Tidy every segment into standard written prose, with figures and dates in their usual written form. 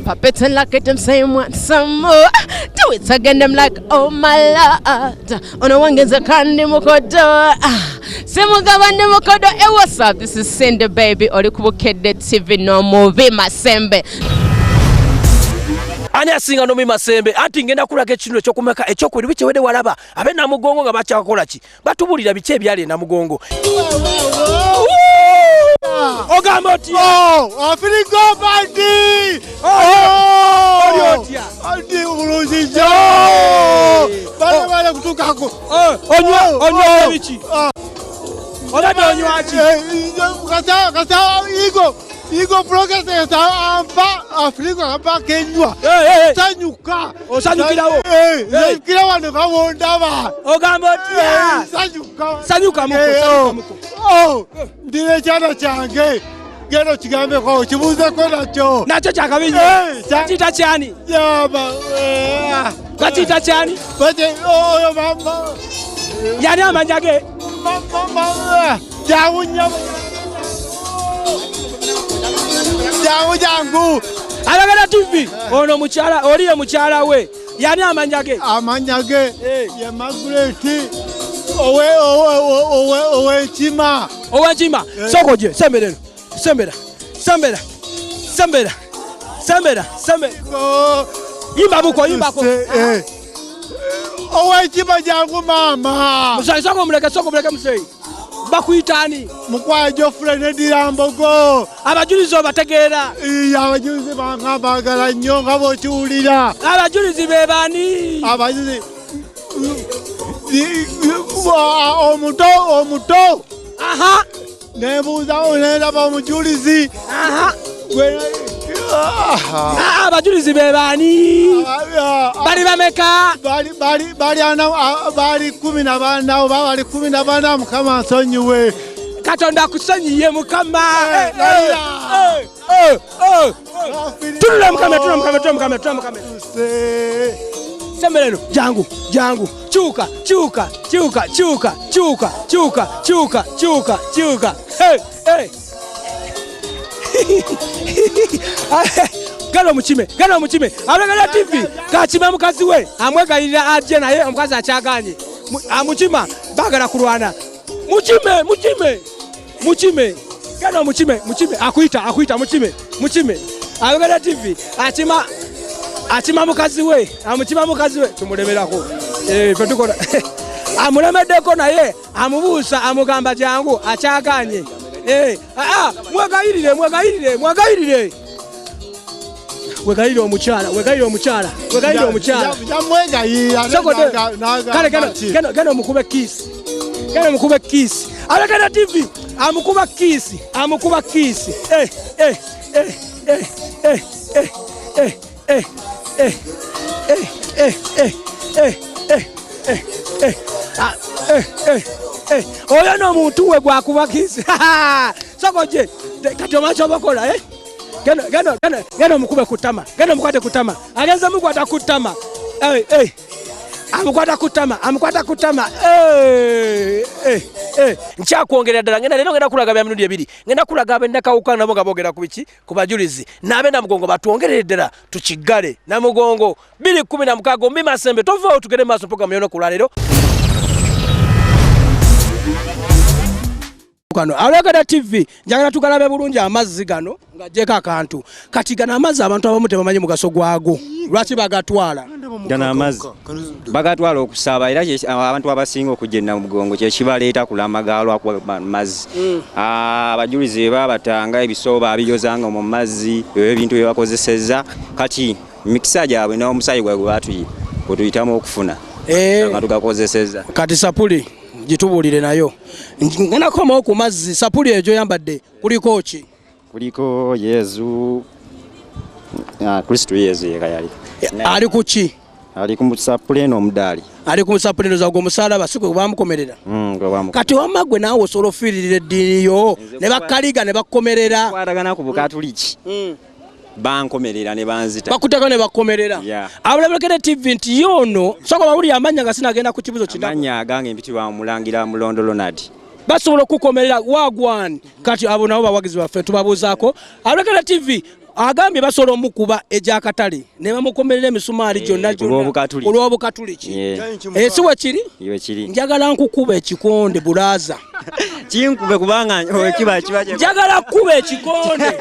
Pop it and lock it, them saying want some more. Do it again, them like, oh my lord. On a one gets a candy mokodo. Semugabande mokodo. Hey, what's up? This is Cindy Baby. Olikubukedde TV no movie Masembe. Ani asinga no Masembe ati ngenda kulaga ekintu ekyokumeka ekyokuli biche wede walaba abe na mugongo nga bakyakola ki batubulira biche ebyali na mugongo. Ogamoti Afrika bandi Oliotia andi uluzija bale kutukako onyo bichi Olade onywachi kata Igo progress amba Afrika amba Kenya sanyuka osanyukirawo kila wano kawondaba Ogamoti sanyuka muko ndire cyana cyange gero kigambe ko kibuze ko nacho cyakabinyo kita cyani yaba gatita cyani bate oyo mama yani amanyage mama jawunya jangu Alagala TV ono mukyala oliye mukyala we yani amanyage ya Margaret owe chima sokoje sembera yimba buko owe chima jangu mama musayi soko muleke musayi bakuitani mukwajo frene dirambogo abajulizi bategeera abajulizi bangabagala nnyo nga bokiwulira abajulizi bebani abajulizi omuto aha nebuuza onendaba omujulizi aha abajulizi bebani bali bameka bali 14 oba bali 14 mukama nsonyiwe Katonda akusonyiye mukama tunula mukama Semerero jangu chuka hey Galo muchime Alagala TV kachima mukazi we amwegalira aje naye omukazi akyaganye amuchima bagala kulwana muchime galo muchime akuita muchime Alagala TV achima mukazi we tumulemerako fetukola amulemedeko naye amubuusa amugamba jangu akyaganye mwegayirire omukyala kale gano mukube kiss Alagala TV amukuba kiss oyo no muntu we gwakuba kiss sokoje kati omacho bakola gano mukube kutama mukwate kutama agenza mukwata kutama amukwata kutama nchakwongerera ddala ngenda kulaga bya minundi ebiri ngenda kulaga abenda kawukana nabo ngabogera ku biki ku bajulizi n'abenda mugongo batwongerere ddala tukigale na mugongo 2016 Masembe tova tugere maso program yono kulalero Alagala TV njagala tukalabe bulungi amazzi gano ngajeka akantu kati gana amazzi abantu abamu tebamanyi mugaso gwago lwaki bagatwala gana amazzi bagatwala okusaba era abantu abasinga okujjenna mu mugongo kye kibaleeta kulamagalo amazzi abajulizi babatanga ebisoba abiyozanga mu mazzi ebintu bye bakozeseza kati mikisa gyabwe n'omusayi gwabwe batuyitamu okufuna abantu gakozeseza kati sapuli gitubulire nayo ngena koma ku mazzi sapuli ejo yambadde kuliko Yesu Kristo Yesu yali ali kuki ali ku sapuli no mudali ali ku sapuli no zago musalaba siko bamukomerera kati wamagwe nawo osolo firirire diniyo ne bakaliga ne bakomerera kwadagana ku bukatuliki bankomerera ne banzita bakutaka ne bakomerera Alagala TV nti yono soko bawuli amanya gasina agenda ku kibuzo kinda amanya agange mpitibwa mulangira Mulondo Ronald basobola kukomerera wagwan kati abo nabo bawagizi baffe tubabuzaako Alagala TV agambye basobola omukuba egy'akatale ne bamukomerera emisumaali gyonna olw'obukatuliki si we kiri njagala nkukuba ekikonde bulaaza kinkube kubanga kiba njagala kuba ekikonde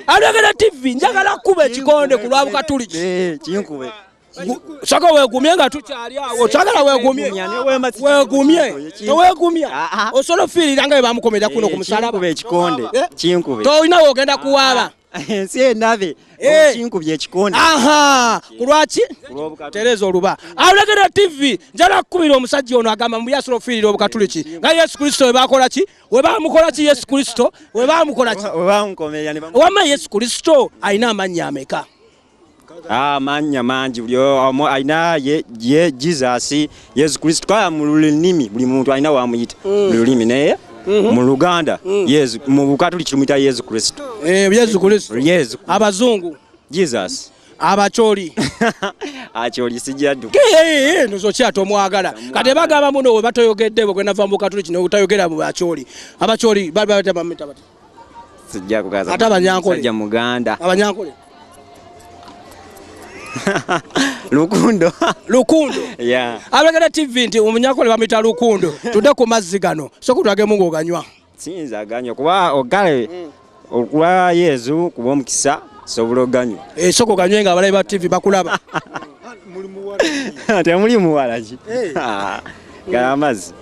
Alulegedde TV njagala kuba ekikonde ku lw'obukatuliki kinkube saka weegumye nga tukyali awo kyagala weegumye toweegumya osobola ofiirira nga bwe bamukomerera kuno ku musalaba ekikonde kinkube tolina woogenda kuwaaba si enabe kinkubye ekikonde ku lwaki tereza oluba Alulegedde TV njala kukubira omusajja ono agamba mbu yasobola ofiirira obukatuliki nga Yesu Kristo we bakola ki we bamukola ki Yesu Kristo we bamukola ki wamma Yesu Kristo alina amannya ameka amanya mangi buli omu alina ye Jesus Yesu Kristo kaya mu lulimi buli muntu alina wamuyita mu lulimi naye mu Luganda Yesu mu Bukatuliki tumuyita Yesu Kristo Yesu Kristo abazungu Jesus abacholi acholi sijaddu nozo kyato mwagala kati bagamba muno we batoyogedde bwe nava mu Bukatuliki no utayogera mu abacholi bali bamita bati sijja kugaza ata abanyankole sajja muganda abanyankole Lukundo yeah Alulegedde TV nti omunyankole bamita Lukundo tudde ku mazzi gano soko twage mungu oganywa sinza aganywa kuba ogale okwa Yesu kuba omukisa sobulo ganywa soko ganywe nga abalayi ba TV bakulaba temuli muwalaji galamazi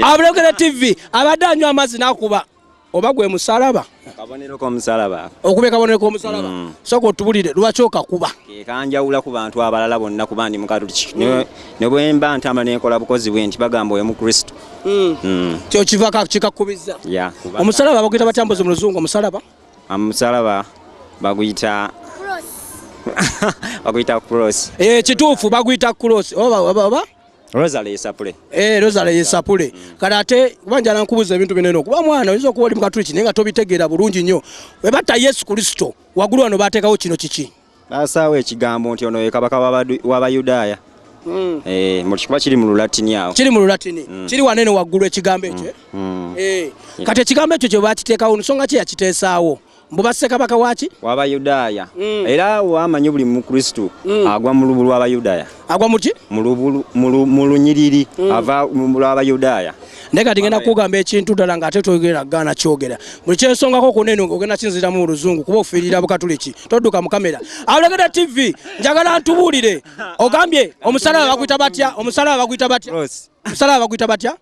Alulegedde TV abadde anywa amazzi nakuba oba gwe musalaba kabonero ko musalaba okube kabonero ko musalaba soko tubulire lwaki okakuba kanjawula ku bantu abalala bonna kuba ndi Mukatuliki ne bwemba ntama nekola bukozi bwenti bagamba oyo mu Kristo kyo kivaka kikakubiza kuba omusalaba baguyita batambuze mu luzungu omusalaba baguyita cross kituufu baguyita cross oba Rosale Yesapule Rosale Yesapule karate kubanja nkubuza ebintu binene kuba mwana oyinza okuba oli Mukatuliki nenga tobitegeera bulungi nnyo we batta Yesu Kristo waggulu wano bateekawo kino kiki basaawo ekigambo nti ono ye kabaka w'Abayudaaya mu kikuba kiri mu Lulatini awo kiri wanene waggulu ekigambo ekyo kati ekigambo ekyo kye bakiteekawo nsonga ki yakiteesaawo mbu basse kabaka waki w'Abayudaaya era wamanyi buli mu Kristo agwa mu lubu lw'Abayudaaya agwa muki mu lunyiriri ava mu lw'Abayudaaya ndeka tingenda kugamba ekintu ddala ng'ate toyogera gaana kyogera buli kyensongako kunene ogenda kinziramu mu luzungu kuba ofiirira Bukatuliki todduka mu kamera Alulegedde TV njagala ntubuulire ogambye omusalaba baguyita batya omusalaba baguyita batya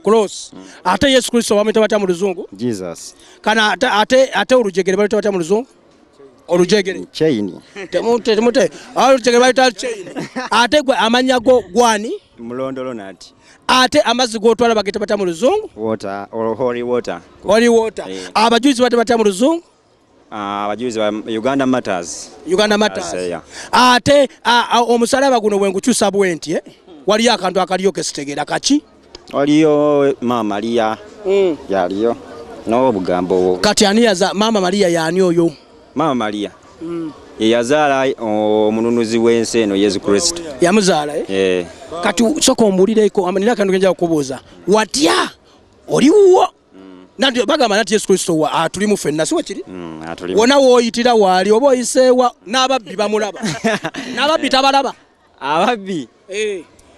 cross ate Yesu Kristo bamuyita batya mu luzungu Jesus kana ate olujegere baluyita batya mu luzungu olujegere chain temute olujegere baluyita chain ate gwe amanya go gwani mulondolo nati ate amazzi g'otwala bagayita batya mu luzungu water or holy water abajulizi bate batya mu luzungu abajulizi ba Uganda Matters ate omusalaba guno bwe ngukyusa bwenti waliyo akantu akaliyo kesitegeera kaki waliyo Mama Maria yaliyo n'obugambo kati ani yaza Mama Maria yani oyo Mama Maria yazaala omununuzi w'ensi eno Yesu Kristo yamuzaala kati soko mbulireko amanira kantu kenja kubuuza watya oliwo nandi bagamba nati Yesu Kristo tuli mu ffenna siwe kiri wona wooyitira waali oba oyiseewa n'ababbi bamulaba n'ababbi tabalaba ababbi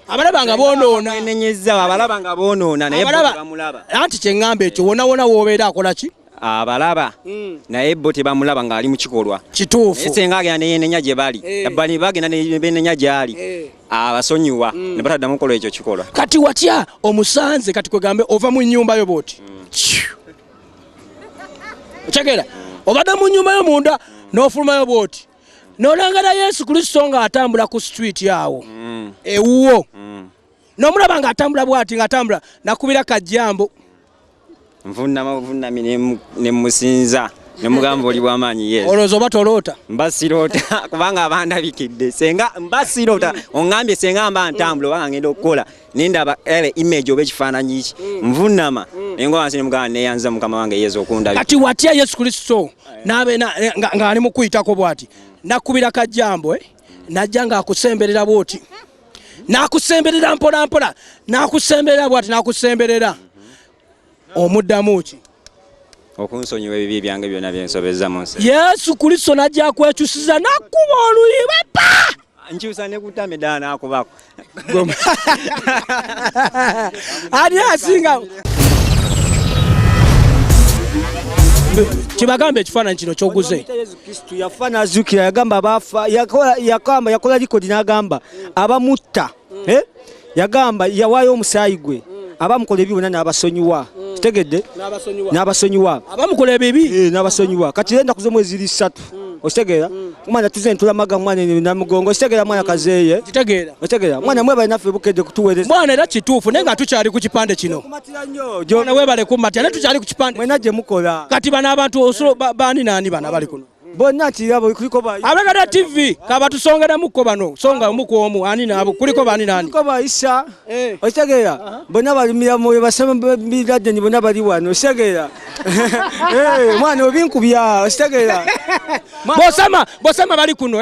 abalaba nga bonoona enenyeza abalaba nga bonoona naye bamulaba anti kyeŋŋamba ekyo wona woobeera akola ki abalaba naye bo tebamulaba ng'ali mu kikolwa kituufu senga agenda neyenenya gye bali ebbali bagenda nebenenya gy'ali abasonyiwa ne bataddamu kukola ekyo kikolwa kati watya omusanze kati kwegambe ova mu nnyumba yo bwoti okyagera obadde mu nnyumba yo munda n'ofulumayo bwoti n'olangala Yesu Kristo ng'atambula ku street yawo ewuwo n'omulaba ng'atambula bw'ati ng'atambula nakubira kajjambo nvunami ne musinza ne mugamba oli bw'amaanyi Yesu olowooza oba toloota mbasiroota kubanga abandabikidde senga mbasiroota oŋŋambye senga mba ntambula obanga ngenda okukola nendaba image oba ekifaananyi ki nvunama nenga wansi ne mugamba neyanza mukama wange Yesu okundabika kati watya Yesu Kristo ng'ali mu kuyitako bw'ati nakubira kajjambo najja ng'akusemberera bw'oti n'akusemberera mpola mpola n'akusemberera bw'ati n'akusemberera omuddamu ki okunsonyiwa ebibi byange byonna byensobezza mu nsi. Yesu Kristo najja kwekyusiza nakuba oluyiba pa nkyusa ne kutame ddala n'akubako. ani asinga kibagambe ekifaananyi kino kyoguze. Yesu Kristo yafa n'azuukira yagamba baafa yakola likodi n'agamba abamutta yagamba yawaayo omusaayi gwe abamukola ebibi bonna n'abasonyiwa. Kitegedde n'abasonyiwa abamukola ebibi n'abasonyiwa. Kati ennaku z'omwezi 3 okitegeera omwana tuze ntulamaga mwana namugongo okitegeera mwana kazeeye okitegeera mwana mwebale naffe bukedde kutuweereza mwana era kituufu naye nga tukyali ku kipande kino jona webale kumatya naye tukyali ku kipande mwena gye mukola kati bano abantu osolo bani nani bana bali kuno bonna kirabo kuliko ba abagada TV kaba tusongera muko bano songa muko omu ani nabo kuliko bani nani kuliko ba Isa okitegeera bonna balimira moyo basema biradde ni bonna bali wano okitegeera mwana obinkubya okitegeera bosema bali kuno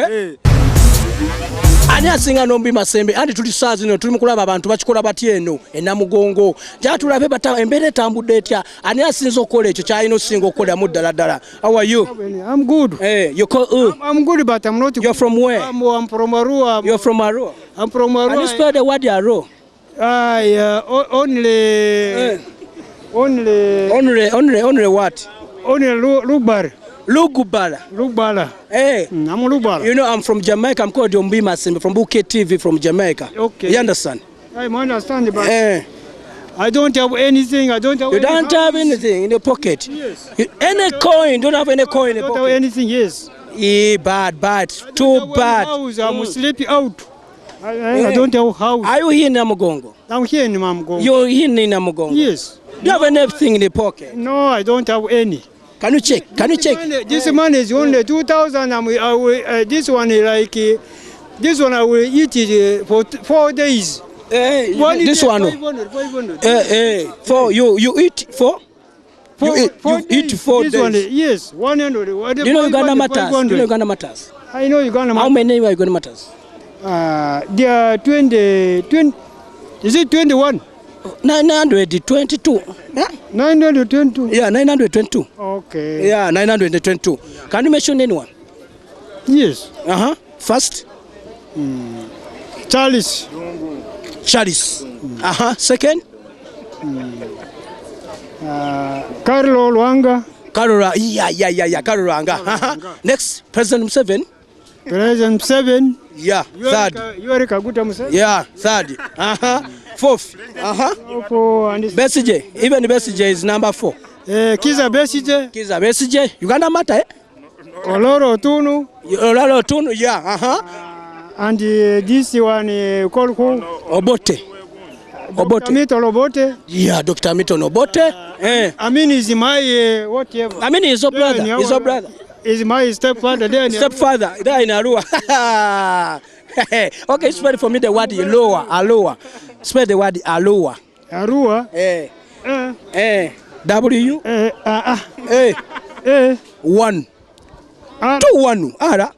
ani asinga nombi masembe andi tuli saa zino tuli mukulaba abantu bakikola batya eno enamugongo jatulabe bata embere tambudde etya ani asinza okukola ekyo kyalina osinga okukola mu ddala. How are you? I'm good. You call I'm good, but I'm not. You're from where? I'm from Arua. You're from Arua? I'm from Arua. Can you spell the word Arua? Only what? Only Lugbar. Lugbala. Hey. I'm Lugbar. You know, I'm from Jamaica. I'm called Yombi Masimbe from Bouquet TV from Jamaica. Okay. You understand? I understand, but I don't have anything. I don't have. You don't have anything in your pocket? Yes. Any coin? Don't have any coin in your I don't pocket? have anything, yes. Yeah, bad. Too bad. I'm sleeping out. I don't have a house. Are you here in Namugongo? I'm here in Namugongo. You're here in Namugongo? Yes. Do you have anything in the pocket? No, I don't have any. Can you check? This money is only 2,000. This one is like this one I will eat it for 4 days. This day, one. 500. For you eat for? You eat 4 this days. One, yes, 100. Do you know Uganda Matters? Do you know Uganda Matters? I know Uganda Matters. How many are Uganda Matters? They are 20. Is it 21? 922. Yeah? 922. Yeah, 922. Okay. Yeah, 922. Can you mention anyone? Yes. First? Charles. Second? Carlo Luanga. Yeah. Carlo Luanga. Next, President Museveni. President Museveni. Yeah, third. Yoweri Kaguta Museveni. Yeah, third. Fourth. Besigye. Even Besigye is number 4. Kiza Besigye. Uganda Matter, eh? Oloro Tunu. Yeah. And this one called who? Obote. Milton Obote. Yeah, Dr. Milton Obote. Amin is my whatever. Amin is your brother. Is my stepfather there? Stepfather there in Arua. Okay, spell for me the word Aloha. Spell the word Aloha. Arua. W. 1. 2 1. Ara.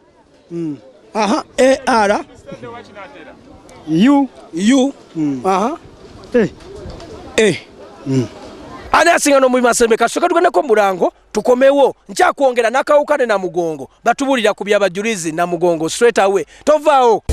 Ara. U. Ani asinga no mumasembe kasoka tugenda murango tukomewo nkyakwongera nakawukane na mugongo batubulira ku byabajulizi na mugongo straight away tovaawo.